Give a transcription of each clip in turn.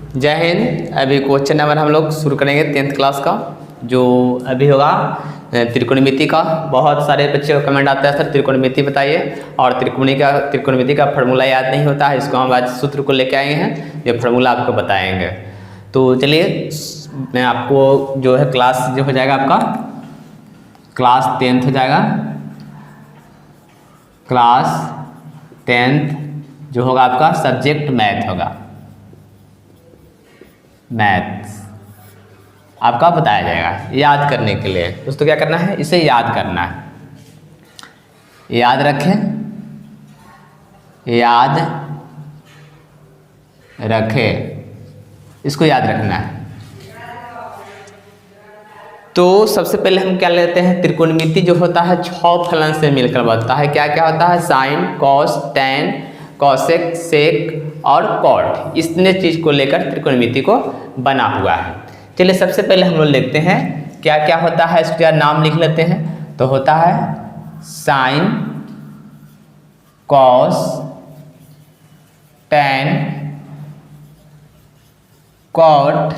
जय हिंद। अभी question number हम लोग शुरू करेंगे 10th क्लास का, जो अभी होगा त्रिकोणमिति का। बहुत सारे बच्चे को कमेंट आता है सर त्रिकोणमिति बताइए, और त्रिकोणमिति का फार्मूला याद नहीं होता है। इसको हम आज सूत्र को लेके आए हैं, ये फार्मूला आपको बताएंगे। तो चलिए, मैं आपको जो है क्लास जो हो जाएगा आपका क्लास 10th हो जाएगा। क्लास 10th जो होगा आपका सब्जेक्ट मैथ होगा, मैथ्स आपका बताया जाएगा याद करने के लिए। दोस्तों क्या करना है, इसे याद करना है, याद रखें, याद रखें, इसको याद रखना है। तो सबसे पहले हम क्या लेते हैं, त्रिकोणमिति जो होता है 6 फलन से मिलकर बनता है। क्या क्या होता है, साइन, कॉस, टैन, कॉसेक, सेक और कॉट। इतने चीज को लेकर त्रिकोणमिति को बना हुआ है। चलिए सबसे पहले हम लोग लिखते हैं क्या क्या होता है, इसका नाम लिख लेते हैं। तो होता है साइन, कॉस, टैन, कॉट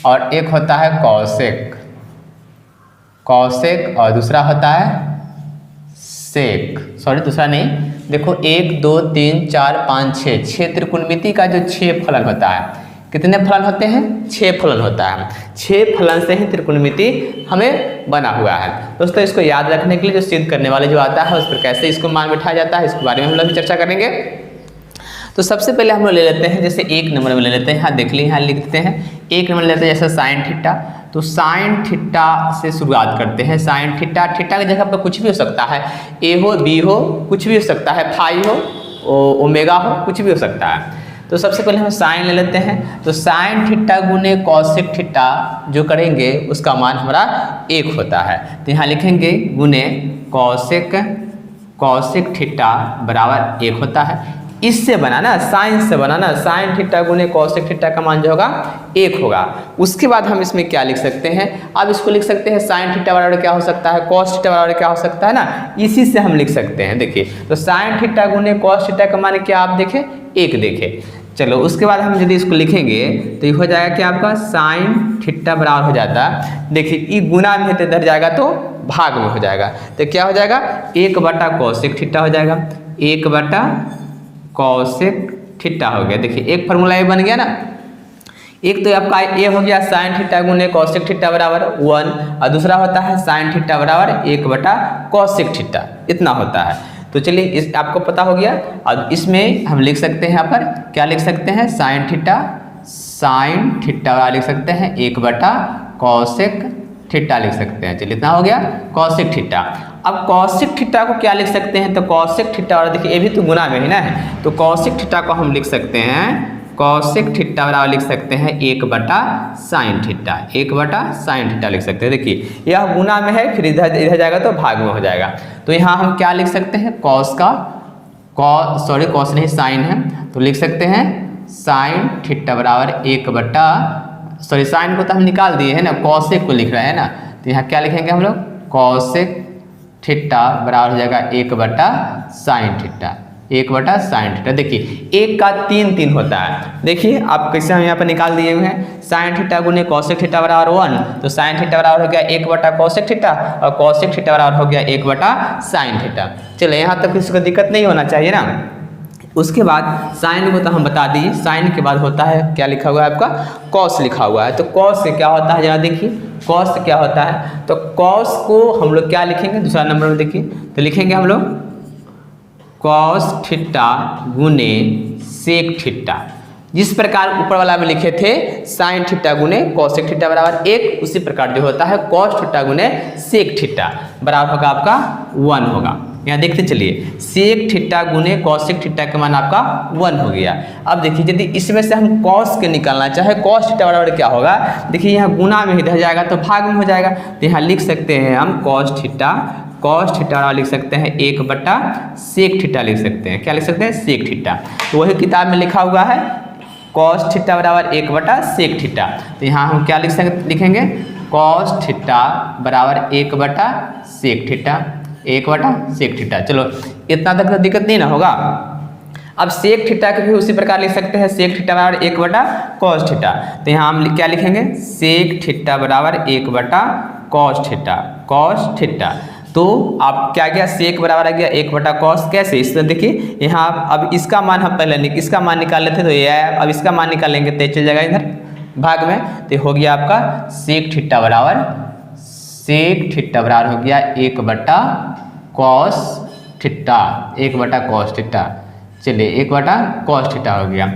और एक होता है कॉसेक, कॉसेक और दूसरा होता है सेक। सॉरी दूसरा नहीं, देखो 1 2 3 4 5 6 त्रिकोणमिति का जो 6 फलन होता है। कितने फलन होते हैं, 6 फलन होता है। 6 फलन से ही त्रिकोणमिति हमें बना हुआ है। दोस्तों इसको याद रखने के लिए जो सिद्ध करने वाले जो आता है उस पर कैसे इसको मान बिठाया जाता है, इसके बारे में हम लोग भी चर्चा करेंगे। तो सबसे पहले हम लोग ले लेते हैं, जैसे 1 नंबर में ले लेते हैं। हाँ देख लीजिए, यहाँ लिख देते हैं 1 नंबर लेते हैं, जैसे साइन थीटा। तो साइन थीटा से शुरुआत करते हैं। साइन थीटा, थीटा की जगह पर कुछ भी हो सकता है, ए हो, बी हो, कुछ भी हो सकता है, फाई हो, ओमेगा हो, कुछ भी हो सकता है। तो सबसे पहले हम साइन ले लेते हैं। तो साइन थीटा गुने कॉसेक थीटा जो करेंगे उसका मान हमारा 1 होता है। तो यहाँ लिखेंगे गुने कॉसेक, कॉसेक थीटा बराबर 1 होता है। इससे बनाना, साइन से बनाना, साइन थीटा गुने कॉसेक थीटा का मान जो होगा 1 होगा। उसके बाद हम इसमें क्या लिख सकते हैं, अब इसको लिख सकते हैं साइन थीटा बराबर क्या हो सकता है, कॉस थीटा बराबर क्या हो सकता है ना, इसी से हम लिख सकते हैं। देखिए तो साइन थीटा गुने कॉस थीटा का मान क्या आप देखें, 1 देखें। चलो उसके बाद हम यदि इसको लिखेंगे तो ये हो जाएगा कि आपका साइन थीटा बराबर हो जाता है, देखिए ये गुना में इधर जाएगा तो भाग में हो जाएगा। तो क्या हो जाएगा, 1 बटा कॉसेक थीटा हो जाएगा, 1 बटा कॉसेक थीटा हो गया। देखिए एक फार्मूला ये बन गया ना, एक तो आपका ये हो गया साइन थीटा गुने कॉसेक थीटा बराबर 1, और दूसरा होता है साइन थीटा बराबर 1 बटा कॉसेक थीटा, इतना होता है। तो चलिए इस आपको पता हो गया। और इसमें हम लिख सकते हैं, यहाँ पर क्या लिख सकते हैं, साइन थीटा, साइन थीटा लिख सकते हैं 1 बटा कॉसेक थीटा लिख सकते हैं। चलिए इतना हो गया कॉसेक थीटा। अब कॉसेक थीटा को क्या लिख सकते हैं, तो कॉसेक थीटा, और देखिए ये भी तो गुना में ही ना है, तो कॉसेक थीटा को हम लिख सकते हैं, कॉसेक थीटा बराबर लिख सकते हैं 1 बटा साइन थीटा, 1 बटा साइन थीटा लिख सकते हैं। देखिए यह गुना में है, फिर इधर इधर जाएगा तो भाग में हो जाएगा। तो यहाँ हम क्या लिख सकते हैं, कॉस का, कॉस नहीं साइन है, तो लिख सकते हैं साइन थीटा बराबर 1 बटा, साइन को तो हम निकाल दिए है ना, कॉसेक को लिख रहे हैं ना, तो यहाँ क्या लिखेंगे हम लोग, कॉसेक थीटा बराबर हो जाएगा 1 बटा साइन थीटा, 1 बटा साइन थीटा। देखिए 1 का 3 होता है। देखिए आप कैसे हम यहाँ पर निकाल दिए हुए हैं, साइन थीटा गुने कॉसेक थीटा बराबर 1, तो साइन थीटा बराबर हो गया 1 बटा कॉसेक थीटा, और कॉसेक थीटा बराबर हो गया 1 बटा साइन थीटा। चलिए यहाँ तक किसी को दिक्कत नहीं होना चाहिए ना। उसके बाद साइन को तो हम बता दिए, साइन के बाद होता है क्या लिखा हुआ है आपका, कॉस लिखा हुआ है। तो कॉस से क्या होता है जरा देखिए, कॉस से क्या होता है, तो कॉस को हम लोग क्या लिखेंगे, दूसरा नंबर में देखिए, तो लिखेंगे हम लोग कॉस थीटा गुने सेक थीटा। जिस प्रकार ऊपर वाला में लिखे थे साइन थीटा गुने कॉसेक थीटा बराबर 1, उसी प्रकार जो होता है कॉस थीटा गुने सेक थीटा बराबर होगा आपका 1 होगा। यहाँ देखते चलिए, सेक थीटा गुने कॉसेक थीटा का मान आपका 1 हो गया। अब देखिए यदि इसमें से हम कॉस के निकालना चाहे, कॉस थीटा बराबर क्या होगा, देखिए यहाँ गुना में इधर जाएगा तो भाग में हो जाएगा। तो यहाँ लिख सकते हैं हम कॉस थीटा, कॉस थीटा लिख सकते हैं 1 बटा सेक थीटा लिख सकते हैं। क्या लिख सकते हैं, सेक थीटा। तो वही किताब में लिखा हुआ है कॉस थीटा बराबर 1 बटा सेक थीटा। तो यहाँ हम क्या लिखेंगे, कॉस थीटा बराबर 1 बटा सेक थीटा, 1 बटा सेक थीटा। चलो इतना तक तो दिक्कत नहीं ना होगा। अब सेक थीटा के भी उसी प्रकार लिख सकते हैं, सेक थीटा बराबर 1/cos थीटा। तो यहाँ हम क्या लिखेंगे, सेक थीटा बराबर 1/cos थीटा, cos थीटा। तो आप क्या गया, सेक बराबर आ गया 1/cos। कैसे, इसमें देखिए यहाँ अब इसका मान हम पहले इसका मान निकाल लेते तो ये आया, अब इसका मान निकालेंगे तो चल जाएगा इधर भाग में, तो हो गया आपका सेक थीटा बराबर हो गया 1/cos थीटा, 1/cos थीटा। चलिए 1/cos थीटा हो गया।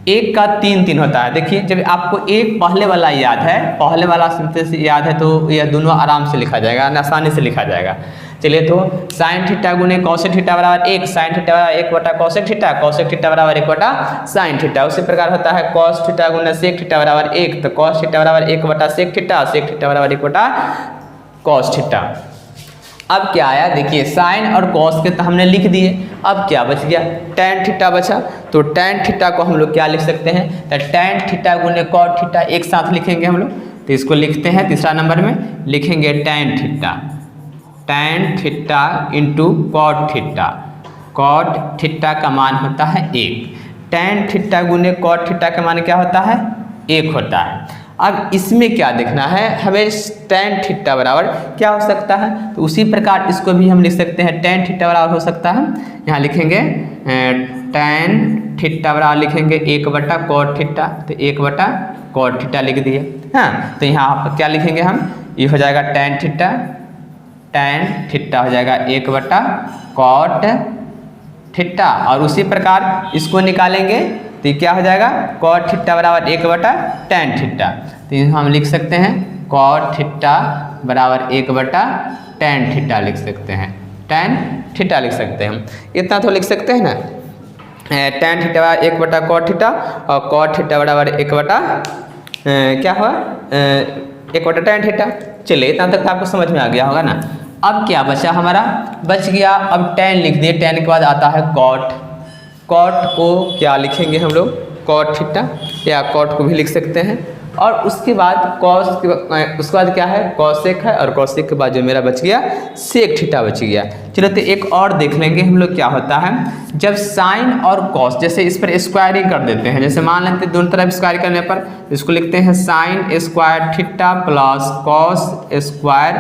एक का 3 होता है। देखिए जब आपको एक पहले वाला याद है, पहले वाला से याद है तो यह दोनों आराम से लिखा जाएगा, आसानी से लिखा जाएगा। चलिए तो साइन थीटा गुने कॉसेक थीटा बराबर 1, साइन थीटा बराबर 1/cosec थीटा, cosec थीटा बराबर 1/sin थीटा। उसी प्रकार होता है cos थीटा गुने sec थीटा बराबर 1, तो cos थीटा बराबर 1/sec थीटा, sec थीटा बराबर 1/cos थीटा। अब क्या आया, देखिए साइन और कॉस के तो हमने लिख दिए, अब क्या बच गया, tan थीटा बचा। तो tan थीटा को हम लोग क्या लिख सकते हैं, तो tan थीटा गुने cot थीटा एक साथ लिखेंगे हम लोग। तो इसको लिखते हैं तीसरा नंबर में, लिखेंगे tan theta into cot theta. cot theta का मान होता है 1, tan थीटा गुने cot थीटा का मान क्या होता है, 1 होता है। अब इसमें क्या देखना है हमें, tan थीटा बराबर क्या हो सकता है, तो उसी प्रकार इसको भी हम लिख सकते हैं, tan थीटा बराबर हो सकता है, यहाँ लिखेंगे tan थीटा बराबर लिखेंगे 1/cot थीटा, तो 1/cot थीटा लिख दिए। हाँ, तो यहाँ आप क्या लिखेंगे हम, ये हो जाएगा tan थीटा हो जाएगा 1/cot थीटा, और उसी प्रकार इसको निकालेंगे तो क्या हो जाएगा, cot थीटा बराबर 1/tan थीटा। तो हम लिख सकते हैं cot थीटा बराबर 1/tan थीटा लिख सकते हैं, tan थीटा लिख सकते हैं हम, इतना तो लिख सकते हैं ना। tan थीटा बराबर 1/cot थीटा और cot थीटा बराबर 1/tan थीटा। चलिए इतना तक तो आपको समझ में आ गया होगा ना। अब क्या बचा हमारा, बच गया अब tan लिख दिए, tan के बाद आता है cot। cot को क्या लिखेंगे हम लोग, cot थीटा, या cot को भी लिख सकते हैं। और उसके बाद cos उसके बाद क्या है, cosec है, और cosec के बाद जो मेरा बच गया sec थीटा बच गया। चलो तो एक और देख लेंगे हम लोग क्या होता है, जब sin और cos, जैसे इस पर स्क्वायरिंग कर देते हैं, जैसे मान लेते हैं दोनों तरफ स्क्वायर करने पर इसको लिखते हैं sin square theta plus cos square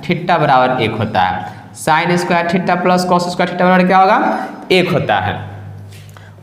theta बराबर 1 होता है। sin square theta plus cos square theta बराबर क्या होगा, 1 होता है।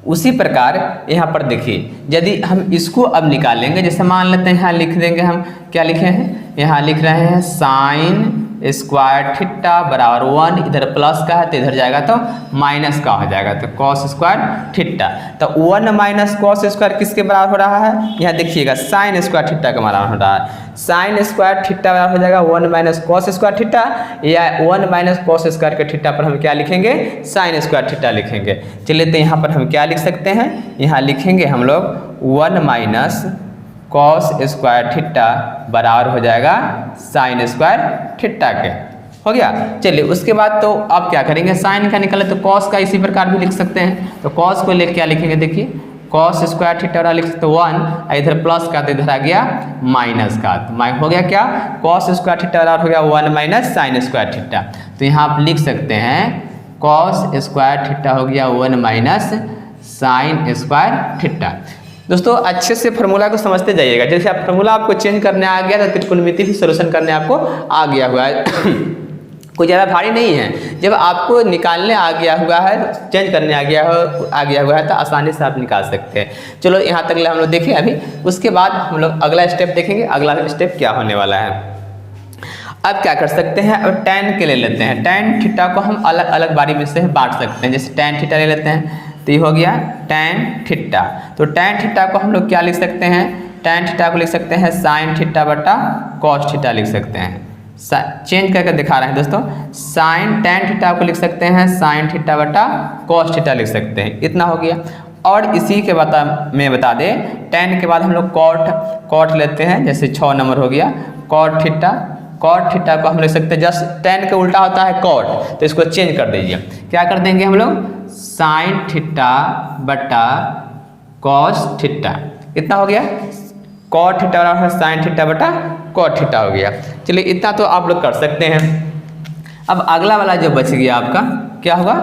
उसी प्रकार यहाँ पर देखिए, यदि हम इसको अब निकालेंगे, जैसे मान लेते हैं यहाँ लिख देंगे हम, क्या लिखे हैं, यहाँ लिख रहे हैं साइन स्क्वायर थीटा बराबर 1, इधर प्लस का है तो इधर जाएगा तो माइनस का हो जाएगा, तो cos स्क्वायर थीटा। तो 1 माइनस cos स्क्वायर किसके बराबर हो रहा है, यहाँ देखिएगा साइन स्क्वायर थीटा के बराबर हो रहा है। साइन स्क्वायर थीटा बराबर हो जाएगा 1 माइनस cos स्क्वायर थीटा, या 1 माइनस cos स्क्वायर के थीटा पर हम क्या लिखेंगे, साइन स्क्वायर थीटा लिखेंगे। चलिए तो यहाँ पर हम क्या लिख सकते हैं, यहाँ लिखेंगे हम लोग 1 माइनस cos स्क्वायर थीटा बराबर हो जाएगा साइन स्क्वायर थीटा के, हो गया। चलिए उसके बाद तो आप क्या करेंगे, साइन का निकले तो cos का इसी प्रकार भी लिख सकते हैं। तो cos को ले क्या लिखेंगे, देखिए cos स्क्वायर थीटा बराबर लिख सकते 1, इधर प्लस का तो इधर आ गया माइनस का, तो हो गया क्या, cos स्क्वायर थीटा बराबर हो गया 1 माइनस साइन स्क्वायर थीटा। तो यहाँ आप लिख सकते हैं cos स्क्वायर थीटा हो गया 1 माइनस साइन स्क्वायर थीटा। दोस्तों अच्छे से फार्मूला को समझते जाइएगा, जैसे आप फार्मूला आपको चेंज करने आ गया तो त्रिकोणमिति भी सॉल्यूशन करने आपको आ गया हुआ है कोई ज़्यादा भारी नहीं है। जब आपको निकालने आ गया हुआ है, चेंज करने आ गया हुआ है तो आसानी से आप निकाल सकते हैं। चलो यहाँ तक हम लोग देखें अभी, उसके बाद हम लोग अगला स्टेप देखेंगे, अगला स्टेप क्या होने वाला है। अब क्या कर सकते हैं, अब tan के ले लेते हैं, tan थीटा को हम अलग अलग बारी में से बांट सकते हैं। जैसे tan थीटा ले लेते हैं तो ये हो गया tan थीटा, तो tan थीटा को हम लोग क्या लिख सकते हैं, tan थीटा को लिख सकते हैं साइन थीटा बटा cos थीटा लिख सकते हैं। चेंज करके दिखा रहे हैं दोस्तों, साइन tan थीटा को लिख सकते हैं साइन थीटा बटा cos थीटा लिख सकते हैं, इतना हो गया। और इसी के बता दें, tan के बाद हम लोग cot लेते हैं, जैसे 6 नंबर हो गया cot थीटा को हम लिख सकते हैं, जस्ट tan के उल्टा होता है cot, तो इसको चेंज कर दीजिए, क्या कर देंगे हम लोग साइन थीटा बटा cos थीटा, इतना हो गया। cot थीटा बराबर साइन थीटा बटा cot थीटा हो गया। चलिए इतना तो आप लोग कर सकते हैं। अब अगला वाला जो बच गया आपका क्या होगा,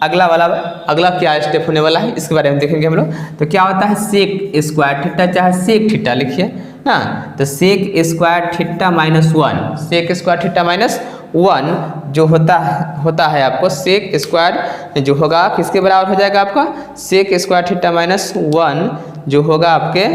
अगला क्या स्टेप होने वाला है इसके बारे में देखेंगे हम लोग। तो क्या होता है सेक स्क्वायर थीटा चाहे सेक थीटा लिखिए ना, तो sec square theta minus 1, sec square theta minus 1 जो होता है आपको सेक स्क्वायर जो होगा किसके बराबर हो जाएगा आपका, सेक स्क्वायर थीटा माइनस 1 जो होगा आपके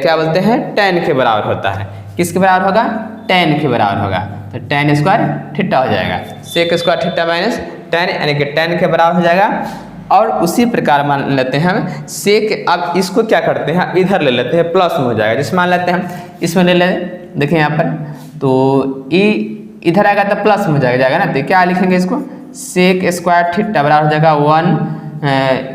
क्या बोलते हैं tan के बराबर होता है। किसके बराबर होगा, tan के बराबर होगा, तो tan स्क्वायर थीटा हो जाएगा, sec square theta minus tan यानी कि tan के बराबर हो जाएगा। और उसी प्रकार मान लेते हैं हम सेक, अब इसको क्या करते हैं इधर ले लेते हैं प्लस में हो जाएगा, जैसे मान लेते हैं हम इसमें ले लें, देखिए यहाँ पर तो इधर आएगा तो प्लस में हो जाएगा ना, तो क्या लिखेंगे इसको सेक स्क्वायर थीटा बराबर हो जाएगा 1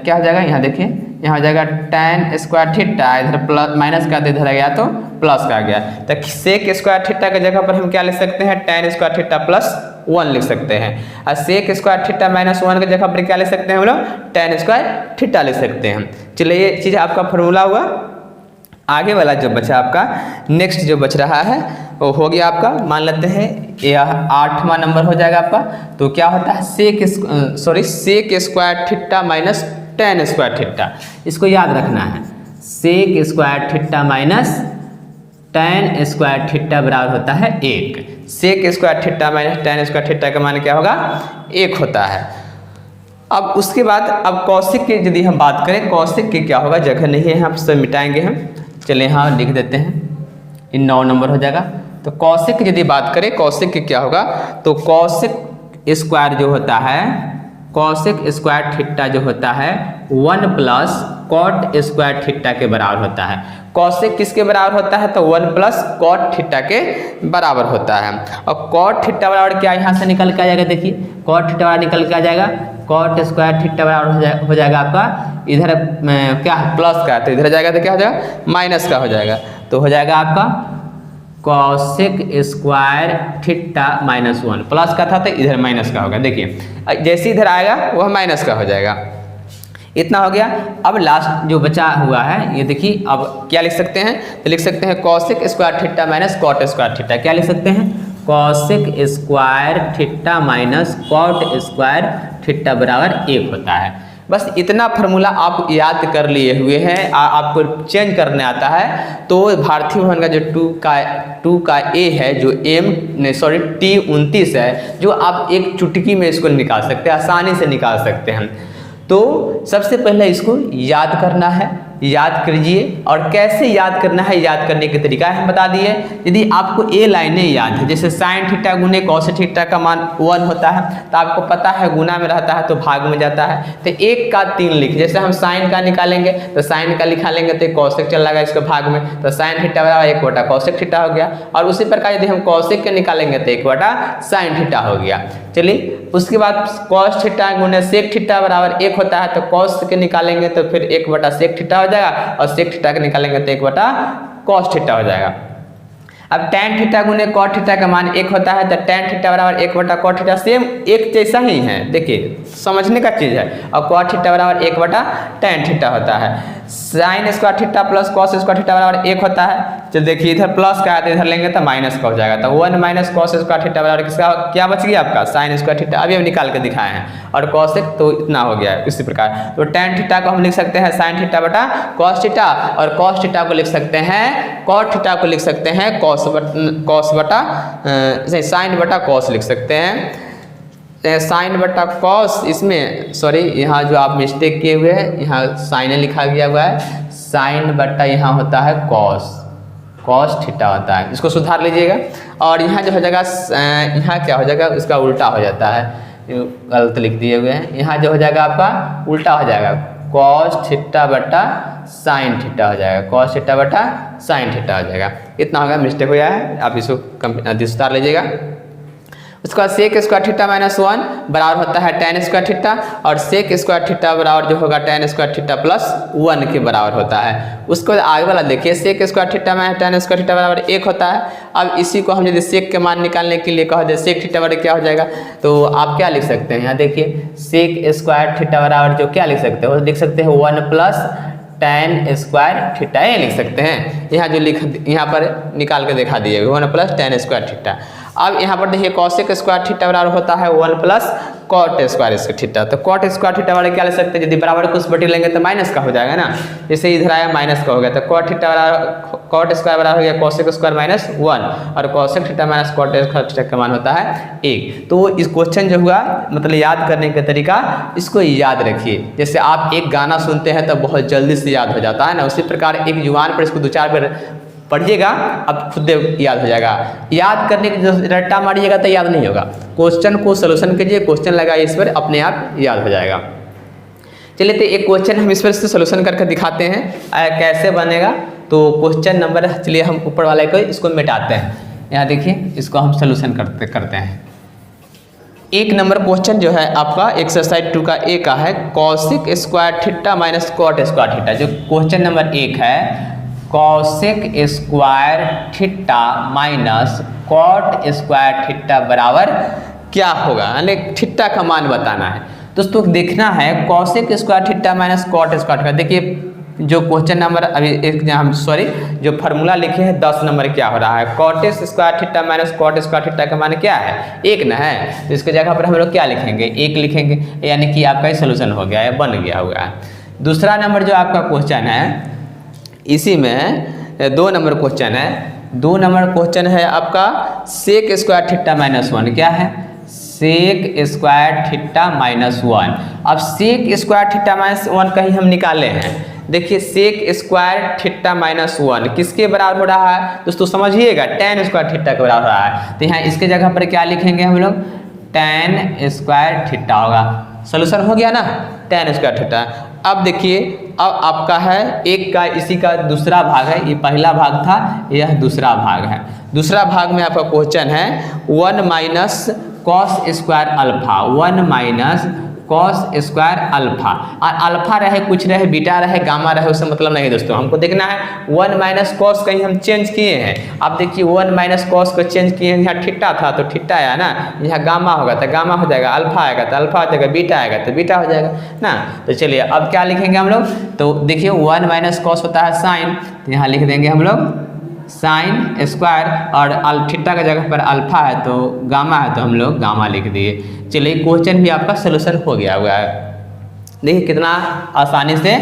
क्या हो जाएगा यहाँ देखिए यहाँ हो जाएगा tan स्क्वायर थीटा, इधर प्लस माइनस का इधर आ गया तो प्लस का आ गया, तो सेक स्क्वायर थीटा की जगह पर हम क्या लिख सकते हैं tan स्क्वायर थीटा प्लस 1 लिख सकते हैं, और सेक स्क्वायर थीटा माइनस 1 की जगह पर क्या लिख सकते हैं हम लोग tan स्क्वायर थीटा लिख सकते हैं। चलिए ये चीज़ आपका फॉर्मूला हुआ। आगे वाला जो बचा आपका नेक्स्ट जो बच रहा है वो हो गया आपका, मान लेते हैं यह 8वां नंबर हो जाएगा आपका। तो क्या होता है sec square theta minus tan square theta, इसको याद रखना है, sec square theta minus tan square theta बराबर होता है 1, sec square theta minus tan square theta का मान क्या होगा 1 होता है। अब उसके बाद अब कौशिक की यदि हम बात करें, कौशिक की क्या होगा, जगह नहीं है यहाँ से मिटाएंगे हम, चलिए यहाँ लिख देते हैं, इन 9 नंबर हो जाएगा। तो कौशिक यदि बात करें कौशिक की क्या होगा, तो कौशिक स्क्वायर जो होता है, कौशिक स्क्वायर थीटा जो होता है 1 प्लस कॉट स्क्वायर थीटा के बराबर होता है। कौशिक किसके बराबर होता है, तो 1 प्लस कॉट थीटा के बराबर होता है। और कॉट थीटा बराबर क्या यहाँ से निकल के आ जाएगा, देखिए कॉट थीटा बराबर निकल के आ जाएगा, कॉट स्क्वायर थीटा बराबर हो जाएगा आपका इधर क्या प्लस का, तो इधर जाएगा तो क्या हो जाएगा माइनस का हो जाएगा, तो हो जाएगा आपका Kaushik square theta minus 1, plus का था तो इधर माइनस का होगा, देखिए जैसे इधर आएगा वह माइनस का हो जाएगा। इतना हो गया। अब लास्ट जो बचा हुआ है ये देखिए, अब क्या लिख सकते हैं, तो लिख सकते हैं cosec square theta minus cot square theta, क्या लिख सकते हैं cosec square theta minus cot square theta बराबर 1 होता है। बस इतना फार्मूला आप याद कर लिए हुए हैं, आपको चेंज करने आता है तो भारतीय भवन का जो 2 का ए है, जो T29 है, जो आप एक चुटकी में इसको निकाल सकते हैं, आसानी से निकाल सकते हैं। तो सबसे पहले इसको याद करना है, याद कीजिए, और कैसे याद करना है, याद करने के तरीका हम बता दिए। यदि आपको ए लाइनें याद है, जैसे साइन थीटा गुने कॉस थीटा का मान 1 होता है, तो आपको पता है गुना में रहता है तो भाग में जाता है, तो 1 का 3 लिख, जैसे हम साइन का निकालेंगे तो साइन का लिखा लेंगे तो कॉसेक चल जाएगा इसके भाग में, तो साइन थीटा बराबर 1 बटा कॉसेक थीटा हो गया। और उसी प्रकार यदि हम कॉसेक के निकालेंगे तो 1 बटा साइन थीटा हो गया। चलिए उसके बाद कॉस थीटा गुने सेक थीटा बराबर 1 होता है, तो कॉस के निकालेंगे तो फिर 1 बटा सेक थीटा हो जाएगा, और सेक थीटा के निकालेंगे तो 1 बटा कॉस थीटा हो जाएगा। अब tan थीटा गुने कॉट थीटा का मान 1 होता है, तो tan थीटा बराबर 1 बटा कॉट थीटा, सेम एक जैसा ही है, देखिए समझने का चीज़ है। और कॉट थीटा बराबर 1 बटा tan थीटा होता है। Sine square theta plus cos square theta बराबर 1 होता है, चल देखिए इधर प्लस का है तो इधर लेंगे तो माइनस का हो जाएगा, तो 1 माइनस कॉस स्क्वायर थीटा बराबर किसका क्या बच गया आपका साइन स्क्वायर थीटा, अभी हम निकाल के दिखाए हैं, और कॉसेक तो इतना हो गया है। इसी प्रकार तो tan थीटा को हम लिख सकते हैं साइन थीटा बटा कॉस थीटा, और कॉस थीटा को लिख सकते हैं कॉट थीटा को लिख सकते हैं कॉस बटा साइन बटा कॉस लिख सकते हैं, साइन बटा कॉस। इसमें सॉरी यहाँ जो आप मिस्टेक किए हुए हैं, यहाँ साइन लिखा गया हुआ है, साइन बटा यहाँ होता है कॉस थीटा होता है, इसको सुधार लीजिएगा। और यहाँ जो हो जाएगा यहाँ क्या हो जाएगा, उसका उल्टा हो जाता है, गलत लिख दिए हुए हैं, यहाँ जो हो जाएगा आपका उल्टा हो जाएगा, कॉस थीटा बटा साइन थीटा हो जाएगा, कॉस थीटा बटा साइन थीटा हो जाएगा। इतना होगा, मिस्टेक हो गया है, आप इसको सुधार लीजिएगा। उसके बाद सेक स्क्वायर थीटा माइनस 1 बराबर होता है tan स्क्वायर थीटा, और सेक स्क्वायर थीटा बराबर जो होगा tan स्क्वायर थीटा प्लस 1 के बराबर होता है। उसके बाद आगे वाला देखिए, sec square theta minus tan square theta बराबर 1 होता है। अब इसी को हम यदि सेक के मान निकालने के लिए कह दे सेक थीटा बराबर क्या हो जाएगा, तो आप क्या लिख सकते हैं, यहाँ देखिए सेक स्क्वायर थीटा बराबर जो क्या लिख सकते हो, लिख सकते हैं 1 प्लस tan स्क्वायर थीटा, ये लिख सकते हैं। यहाँ जो यहाँ पर निकाल के दिखा दिए 1 प्लस tan स्क्वायर थीटा। अब यहाँ पर देखिए कॉसेक स्क्वायर थीटा बराबर होता है 1 प्लस कॉट स्क्वायर थीटा। तो कॉट स्क्वायर थीटा वाले क्या ले सकते हैं, यदि बराबर को उस बटे लेंगे तो माइनस का हो जाएगा ना, जैसे इधर आया माइनस का हो गया, तो कॉट थीटा बराबर कॉट स्क्वायर बराबर हो गया कॉसेक स्क्वायर माइनस 1 और cosec theta minus cot square theta का मान होता है 1। तो इस क्वेश्चन जो हुआ मतलब याद करने का तरीका इसको याद रखिए। जैसे आप एक गाना सुनते हैं तो बहुत जल्दी से याद हो जाता है ना, उसी प्रकार एक जुबान पर इसको 2-4 बार पढ़िएगा अब खुद याद हो जाएगा। याद करने की जो रट्टा मारिएगा तो याद नहीं होगा। क्वेश्चन को सोल्यूशन कीजिए, क्वेश्चन लगाइए इस पर, अपने आप याद हो जाएगा। चलिए तो एक क्वेश्चन हम इस पर से सोल्यूशन करके दिखाते हैं कैसे बनेगा। तो क्वेश्चन नंबर, चलिए हम ऊपर वाले को इसको मिटाते हैं। यहाँ देखिए इसको हम सोल्यूशन करते हैं। एक नंबर क्वेश्चन जो है आपका एक्सरसाइज 2 का ए का है cosec square theta minus cot square theta. जो क्वेश्चन नंबर 1 है cosec square theta minus cot square theta बराबर क्या होगा, यानी थीटा का मान बताना है। दोस्तों देखना है cosec square theta minus cot square theta. देखिए जो क्वेश्चन नंबर अभी जो फार्मूला लिखे हैं 10 नंबर क्या हो रहा है, cot square theta minus cot square theta का मान क्या है 1 ना है, तो इसके जगह पर हम लोग क्या लिखेंगे 1 लिखेंगे, यानी कि आपका सोल्यूशन हो गया है, बन गया हुआ है। दूसरा नंबर जो आपका क्वेश्चन है इसी में 2 नंबर क्वेश्चन है। 2 नंबर क्वेश्चन है आपका सेक स्क्वायर थीटा माइनस 1। क्या है सेक स्क्वायर थीटा माइनस 1। अब सेक स्क्वायर थीटा माइनस 1 कहीं हम निकाले हैं। देखिए सेक स्क्वायर थीटा माइनस 1 किसके बराबर हो रहा है दोस्तों, समझिएगा tan स्क्वायर थीटा के बराबर हो रहा है। तो यहाँ इसके जगह पर क्या लिखेंगे हम लोग tan स्क्वायर थीटा होगा। सोल्यूशन हो गया ना tan स्क्वायर थीटा। अब देखिए अब आपका है एक का इसी का दूसरा भाग है, ये पहला भाग था यह दूसरा भाग है। दूसरा भाग में आपका क्वेश्चन है 1 minus cos square alpha, 1 minus cos square alpha. और अल्फा रहे कुछ रहे बीटा रहे गामा रहे उससे मतलब नहीं दोस्तों, हमको देखना है 1 माइनस कॉस कहीं हम चेंज किए हैं। अब देखिए 1 माइनस कॉस को चेंज किए हैं, यहाँ थीटा था तो थीटा आया ना, यहाँ गामा होगा तो गामा हो जाएगा, अल्फा आएगा तो अल्फा हो जाएगा, बीटा आएगा तो बीटा हो जाएगा ना। तो चलिए अब क्या लिखेंगे हम लोग, तो देखिए 1 माइनस कॉस होता है साइन, तो यहाँ लिख देंगे हम लोग साइन स्क्वायर, और थीटा का जगह पर अल्फा है तो गामा है तो हम लोग गामा लिख दिए। चलिए क्वेश्चन भी आपका सोल्यूशन हो गया हुआ है। देखिए कितना आसानी से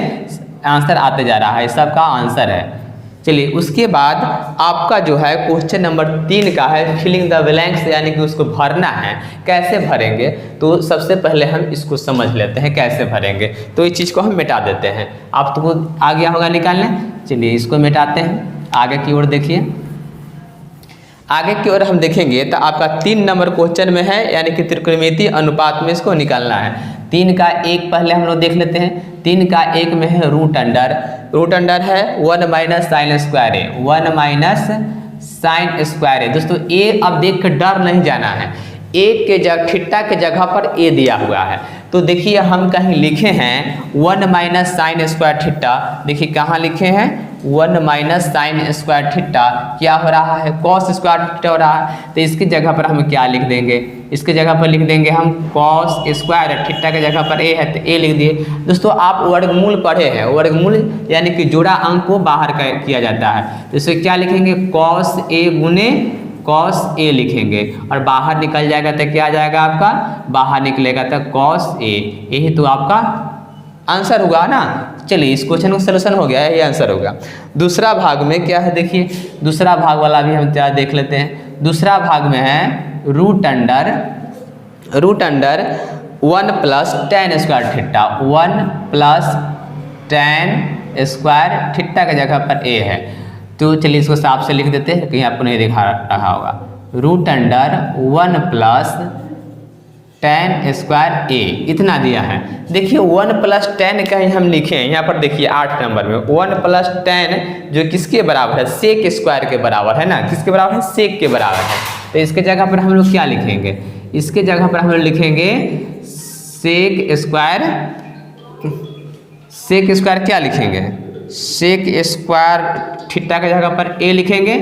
आंसर आते जा रहा है, सबका आंसर है। चलिए उसके बाद आपका जो है क्वेश्चन नंबर 3 का है फिलिंग द ब्लैंक्स, यानी कि उसको भरना है। कैसे भरेंगे तो सबसे पहले हम इसको समझ लेते हैं कैसे भरेंगे। तो इस चीज़ को हम मिटा देते हैं, आप तो आ गया होगा निकालने। चलिए इसको मिटाते हैं, आगे की ओर देखिए। आगे की ओर हम देखेंगे तो आपका 3 नंबर क्वेश्चन में है, यानी कि त्रिकोणमितीय अनुपात में इसको निकालना है। 3 का 1 पहले हम लोग देख लेते हैं। 3 का 1 में है रूट अंडर है 1 माइनस साइन स्क्वायर ए, 1 माइनस साइन स्क्वायर ए। दोस्तों ए अब देख कर डर नहीं जाना है, ए के जगह थीटा के जगह पर ए दिया हुआ है। तो देखिए हम कहीं लिखे हैं 1 माइनस साइन स्क्वायर थीटा, देखिए कहाँ लिखे हैं 1 माइनस साइन स्क्वायर थीटा क्या हो रहा है कॉस स्क्वायर थीटा हो रहा है। तो इसकी जगह पर हम क्या लिख देंगे, इसके जगह पर लिख देंगे हम कॉस स्क्वायर, थीटा के जगह पर ए है तो ए लिख दिए। दोस्तों आप वर्गमूल पढ़े हैं, वर्गमूल यानी कि जोड़ा अंक को बाहर किया जाता है, तो इसे क्या लिखेंगे कॉस ए गुने कॉस ए लिखेंगे, और बाहर निकल जाएगा तो क्या आ जाएगा आपका, बाहर निकलेगा तो कॉस ए, यही तो आपका आंसर होगा ना। चलिए इस क्वेश्चन का सलूशन हो गया है, ये आंसर होगा। दूसरा भाग में क्या है देखिए, दूसरा भाग वाला भी हम क्या देख लेते हैं। दूसरा भाग में है root under 1 plus tan square theta, 1 plus tan square theta की जगह पर ए है। तो चलिए इसको साफ से लिख देते हैं, कहीं आपको नहीं दिखा रहा होगा। Root under 1 plus tan square A, इतना दिया है। देखिए 1 प्लस tan कहीं हम लिखे हैं, यहाँ पर देखिए 8 नंबर में 1 प्लस tan जो किसके बराबर है, सेक स्क्वायर के बराबर है ना, किसके बराबर है, सेक के बराबर है। तो इसके जगह पर हम लोग क्या लिखेंगे, इसके जगह पर हम लोग लिखेंगे सेक स्क्वायर क्या लिखेंगे, सेक स्क्वायर थीटा की जगह पर ए लिखेंगे,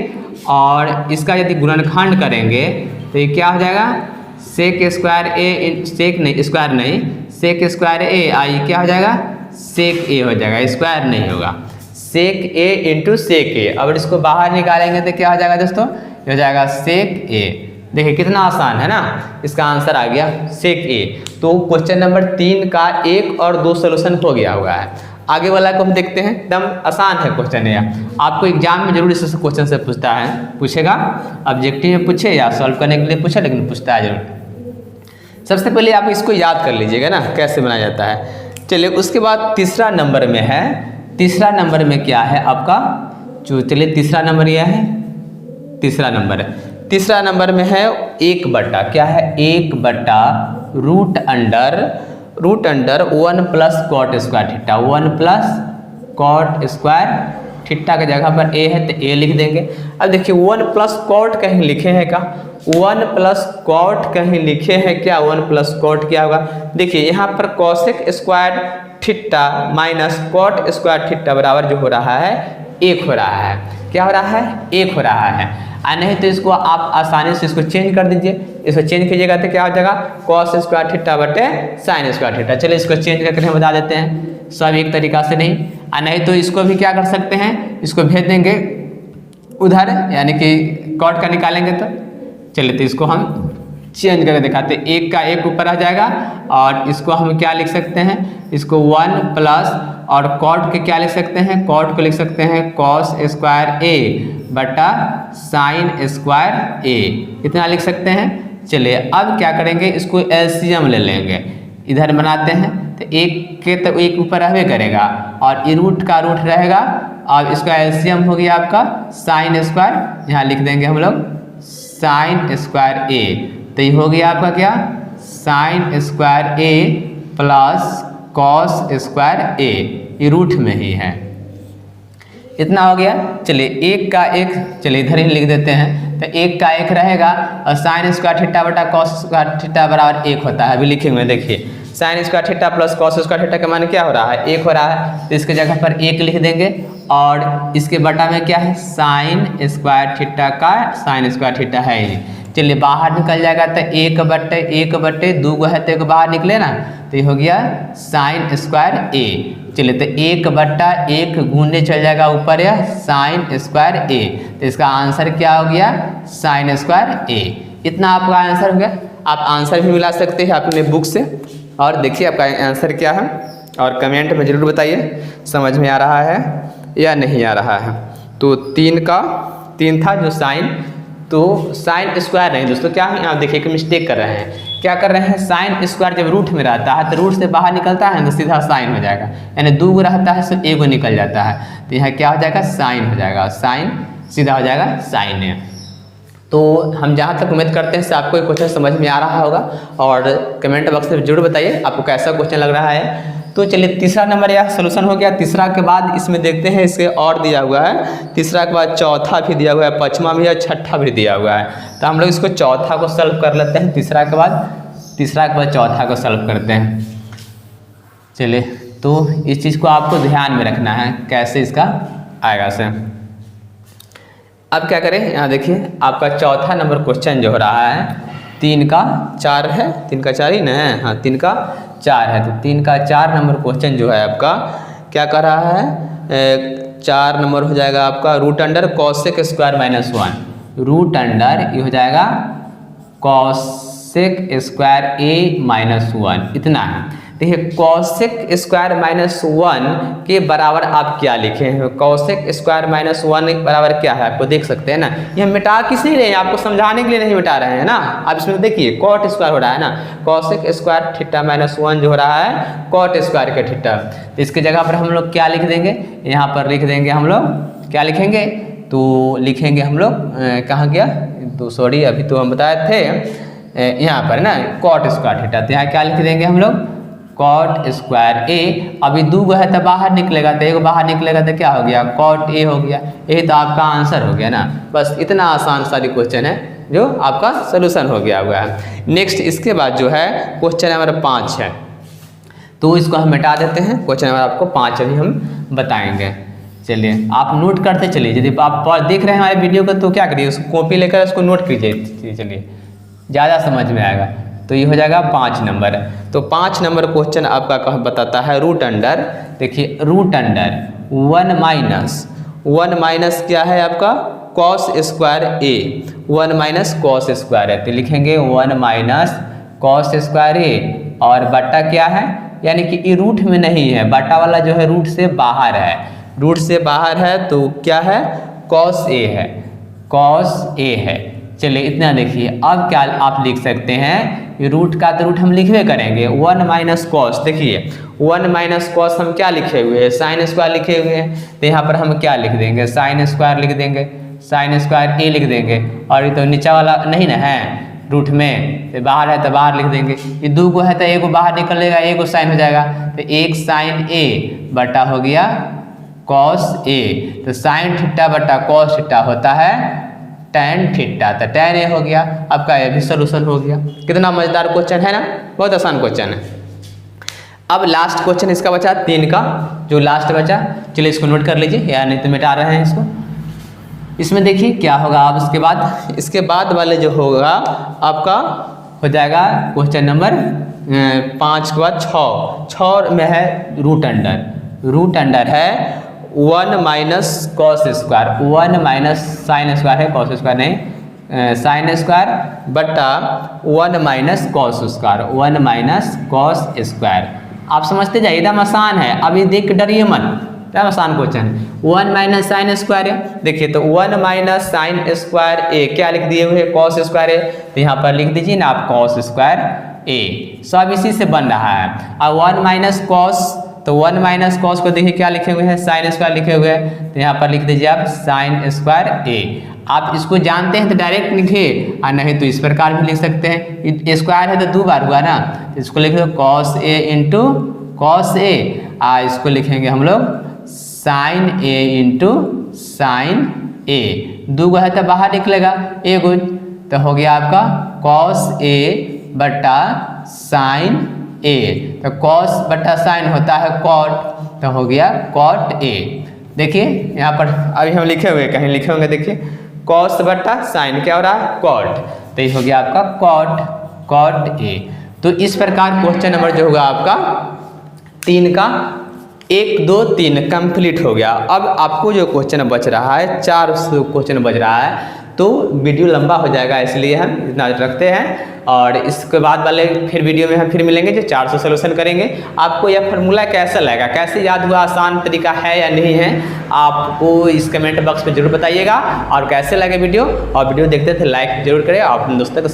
और इसका यदि गुणनखंड करेंगे तो ये क्या हो जाएगा, सेक स्क्वायर ए, सेक स्क्वायर ए आई क्या हो जाएगा, सेक ए हो जाएगा, स्क्वायर नहीं होगा, सेक ए इंटू सेक ए। अब इसको बाहर निकालेंगे तो क्या हो जाएगा दोस्तों, ये हो जाएगा सेक ए। देखिए कितना आसान है ना, इसका आंसर आ गया सेक ए। तो क्वेश्चन नंबर 3 का 1 और 2 सोल्यूशन हो गया हुआ है। आगे वाला को हम देखते हैं, एकदम आसान है क्वेश्चन है, आपको एग्जाम में जरूर इस क्वेश्चन से पूछेगा, ऑब्जेक्टिव में पूछे या सॉल्व करने के लिए पूछे, लेकिन पूछता है जरूर। सबसे पहले आप इसको याद कर लीजिएगा ना कैसे बनाया जाता है। चलिए उसके बाद तीसरा नंबर में है, तीसरा नंबर में क्या है आपका, जो चलिए तीसरा नंबर यह है, तीसरा नंबर में है 1/, क्या है 1/√अंडर 1 plus cot square theta, 1 plus cot square theta के जगह पर ए है तो ए लिख देंगे। अब देखिए 1 प्लस कॉट कहीं लिखे हैं क्या, 1 प्लस कॉट कहीं लिखे हैं क्या, 1 प्लस कॉट क्या होगा, देखिए यहाँ पर cosec square theta minus cot square theta बराबर जो हो रहा है 1 हो रहा है, क्या हो रहा है 1 हो रहा है। नहीं तो इसको आप आसानी से इसको चेंज कर दीजिए, इसको चेंज कीजिएगा तो क्या हो जाएगा कॉस स्क्वायर थीटा बटे साइन स्क्वायर थीटा। चलिए इसको चेंज करके हम बता देते हैं, सब एक तरीका से नहीं तो इसको भी क्या कर सकते हैं, इसको भेज देंगे उधर, यानी कि कॉट का निकालेंगे तो चलिए तो इसको हम चेंज करके दिखाते हैं, 1 का 1 ऊपर आ जाएगा और इसको हम क्या लिख सकते हैं, इसको 1 प्लस और कॉट के क्या लिख सकते हैं, कॉट को लिख सकते हैं कॉस स्क्वायर ए बटा साइन स्क्वायर ए, इतना लिख सकते हैं। चलिए अब क्या करेंगे, इसको एलसीएम ले लेंगे, इधर बनाते हैं तो 1 के तो 1 ऊपर रहबे करेगा और ये रूट का रूट रहेगा और इसका एलसीएम हो गया आपका साइन स्क्वायर, यहाँ लिख देंगे हम लोग साइन स्क्वायर ए, तो ये हो गया आपका क्या साइन स्क्वायर ए प्लस कॉस स्क्वायर ए, ये रूट में ही है, इतना हो गया। चलिए 1 का 1 चलिए इधर ही लिख देते हैं, तो 1 का 1 रहेगा और साइन स्क्वायर थीटा बटा कॉस स्क्वायर थीटा बराबर 1 होता है। अभी लिखेंगे देखिए sine square theta plus cos square theta का मान क्या हो रहा है 1 हो रहा है, तो इसके जगह पर 1 लिख देंगे और इसके बटा में क्या है साइन स्क्वायर थीटा का साइन स्क्वायर थीटा है ही। चलिए बाहर निकल जाएगा तो 1/2 है तो 1 बाहर निकले ना, तो ये हो गया साइन स्क्वायर ए। चलिए तो 1/1 घूमने चल जाएगा ऊपर या साइन स्क्वायर ए, तो इसका आंसर क्या हो गया साइन स्क्वायर ए, इतना आपका आंसर हो गया। आप आंसर भी मिला सकते हैं अपने बुक से, और देखिए आपका आंसर क्या है और कमेंट में ज़रूर बताइए समझ में आ रहा है या नहीं आ रहा है। तो 3 का 3 था जो साइन, तो साइन स्क्वायर नहीं दोस्तों, क्या है आप देखिए कि मिस्टेक कर रहे हैं, क्या कर रहे हैं साइन स्क्वायर जब रूट में रहता है तो रूट से बाहर निकलता है तो सीधा साइन हो जाएगा, यानी 2 रहता है सिर्फ 1 निकल जाता है, तो यहाँ क्या हो जाएगा साइन हो जाएगा, साइन सीधा हो जाएगा साइन। तो हम जहाँ तक उम्मीद करते हैं आपको ये क्वेश्चन समझ में आ रहा होगा और कमेंट बॉक्स में जरूर बताइए आपको कैसा क्वेश्चन लग रहा है। तो चलिए तीसरा नंबर यह सोल्यूशन हो गया। तीसरा के बाद इसमें देखते हैं इसके और दिया हुआ है, तीसरा के बाद चौथा भी दिया हुआ है, पाँचवा भी है, छठा भी दिया हुआ है। तो हम लोग इसको चौथा को सॉल्व कर लेते हैं, तीसरा के बाद चौथा को सॉल्व करते हैं। चलिए तो इस चीज़ को आपको ध्यान में रखना है कैसे इसका आएगा से। अब क्या करें, यहाँ देखिए आपका चौथा नंबर क्वेश्चन जो हो रहा है 3 का 4 है, 3 का 4 ही ना है, हाँ 3 का 4 है। तो 3 का 4 नंबर क्वेश्चन जो है आपका क्या कर रहा है, 4 नंबर हो जाएगा आपका root under cosec square -1, root under ये हो जाएगा कॉसेक स्क्वायर ए -1, इतना है। देखिए कॉसेक स्क्वायर -1 के बराबर आप क्या लिखे हैं, कॉसेक स्क्वायर -1 बराबर क्या है आपको देख सकते हैं ना, ये मिटा किस नहीं रहे हैं, आपको समझाने के लिए नहीं मिटा रहे हैं ना। आप इसमें देखिए कॉट स्क्वायर हो रहा है ना, कॉसेक स्क्वायर थीटा -1 जो हो रहा है कॉट स्क्वायर का थीटा, तो इसके जगह पर हम लोग क्या लिख देंगे, यहाँ पर लिख देंगे हम लोग क्या लिखेंगे, तो लिखेंगे हम लोग कहाँ गया, तो सॉरी अभी तो हम बताए थे यहाँ पर ना कॉट स्क्वायर थीटा, तो यहाँ क्या लिख देंगे हम लोग कॉट स्क्वायर ए। अभी 2 है तो बाहर निकलेगा, तो 1 बाहर निकलेगा तो क्या हो गया कॉट ए हो गया, यही तो आपका आंसर हो गया ना। बस इतना आसान सारी क्वेश्चन है जो आपका सोल्यूशन हो गया हुआ है। नेक्स्ट इसके बाद जो है क्वेश्चन नंबर 5 है, तो इसको हम मिटा देते हैं, क्वेश्चन नंबर आपको 5 अभी हम बताएंगे। चलिए आप नोट करते चलिए, यदि आप देख रहे हैं हमारे वीडियो को तो क्या करिए उसको कॉपी लेकर उसको नोट कीजिए, चलिए ज़्यादा समझ में आएगा। तो ये हो जाएगा 5 नंबर। तो 5 नंबर क्वेश्चन आपका कह बताता है रूट अंडर, देखिए रूट अंडर 1 माइनस क्या है आपका कॉस स्क्वायर ए, 1 माइनस कॉस स्क्वायर है, तो लिखेंगे 1 माइनस कॉस स्क्वायर ए, और बट्टा क्या है, यानी कि ये रूट में नहीं है, बट्टा वाला जो है रूट से बाहर है, रूट से बाहर है तो क्या है, कॉस ए है, कॉस ए है। चलिए इतना देखिए, अब क्या आप लिख सकते हैं, ये रूट का तो रूट हम लिखवे करेंगे, 1 माइनस कॉस, देखिए 1 माइनस कॉस हम क्या लिखे हुए हैं, साइन स्क्वायर लिखे हुए हैं, तो यहाँ पर हम क्या लिख देंगे, साइन स्क्वायर लिख देंगे, साइन स्क्वायर ए लिख देंगे, और ये तो नीचा वाला नहीं ना है रूट में, तो बाहर है तो बाहर लिख देंगे, ये 2 को है तो एक को बाहर निकलेगा, एक को साइन हो जाएगा, तो 1 साइन ए बटा हो गया कॉस ए, तो साइन थीटा बटा कॉस थीटा होता है tan थीटा, तो tan ए हो गया। आपका ये भी सोल्यूशन हो गया। कितना मजेदार क्वेश्चन है ना, बहुत आसान क्वेश्चन है। अब लास्ट क्वेश्चन इसका बचा 3 का, जो लास्ट बचा, चलिए इसको नोट कर लीजिए, या नहीं तो मिटा रहे हैं इसको। इसमें देखिए क्या होगा, अब इसके बाद वाले जो होगा आपका हो जाएगा क्वेश्चन नंबर 5 के बाद 6 में है रूट अंडर है 1 minus cos square, 1 minus sine square है, कॉस स्क्वायर नहीं, साइन स्क्वायर बटा 1 minus cos square, 1 minus cos square. आप समझते जाइए, एकदम आसान है, अभी देख के डरिए मत, एकदम आसान क्वेश्चन है। 1 माइनस साइन स्क्वायर है, देखिए तो 1 माइनस साइन स्क्वायर ए, क्या लिख दिए हुए कॉस स्क्वायर है, तो यहाँ पर लिख दीजिए ना आप कॉस स्क्वायर ए, सब इसी से बन रहा है। अब 1 माइनस कॉस, तो 1 माइनस कॉस को देखिए क्या लिखे हुए हैं, साइन स्क्वायर लिखे हुए हैं, तो यहाँ पर लिख दीजिए आप साइन स्क्वायर ए। आप इसको जानते हैं तो डायरेक्ट लिखिए, और नहीं तो इस प्रकार भी लिख सकते हैं, स्क्वायर है तो 2 बार हुआ ना, तो इसको लिख दो cos A into cos A, इसको लिखेंगे हम लोग साइन ए इंटू साइन ए, 2 है तो बाहर निकलेगा, एक तो हो गया आपका कॉस ए बटा साइन ए, तो कॉस बटा साइन होता है कॉट, तो हो गया कॉट ए। देखिए यहाँ पर अभी हम लिखे हुए, कहीं लिखे होंगे, देखिए कॉस बटा साइन क्या हो रहा है, कॉट, तो ये हो गया आपका कॉट ए। तो इस प्रकार क्वेश्चन नंबर जो होगा आपका 3 का 1 2 3 कंप्लीट हो गया। अब आपको जो क्वेश्चन बच रहा है, 4 क्वेश्चन बच रहा है, तो वीडियो लंबा हो जाएगा, इसलिए हम इतना रखते हैं, और इसके बाद वाले फिर वीडियो में हम फिर मिलेंगे जो 400 सोल्यूशन करेंगे। आपको यह फार्मूला कैसा लगा, कैसे याद हुआ, आसान तरीका है या नहीं है, आपको इस कमेंट बॉक्स में जरूर बताइएगा, और कैसे लगे वीडियो, और वीडियो देखते थे लाइक जरूर करें, और अपने दोस्तों को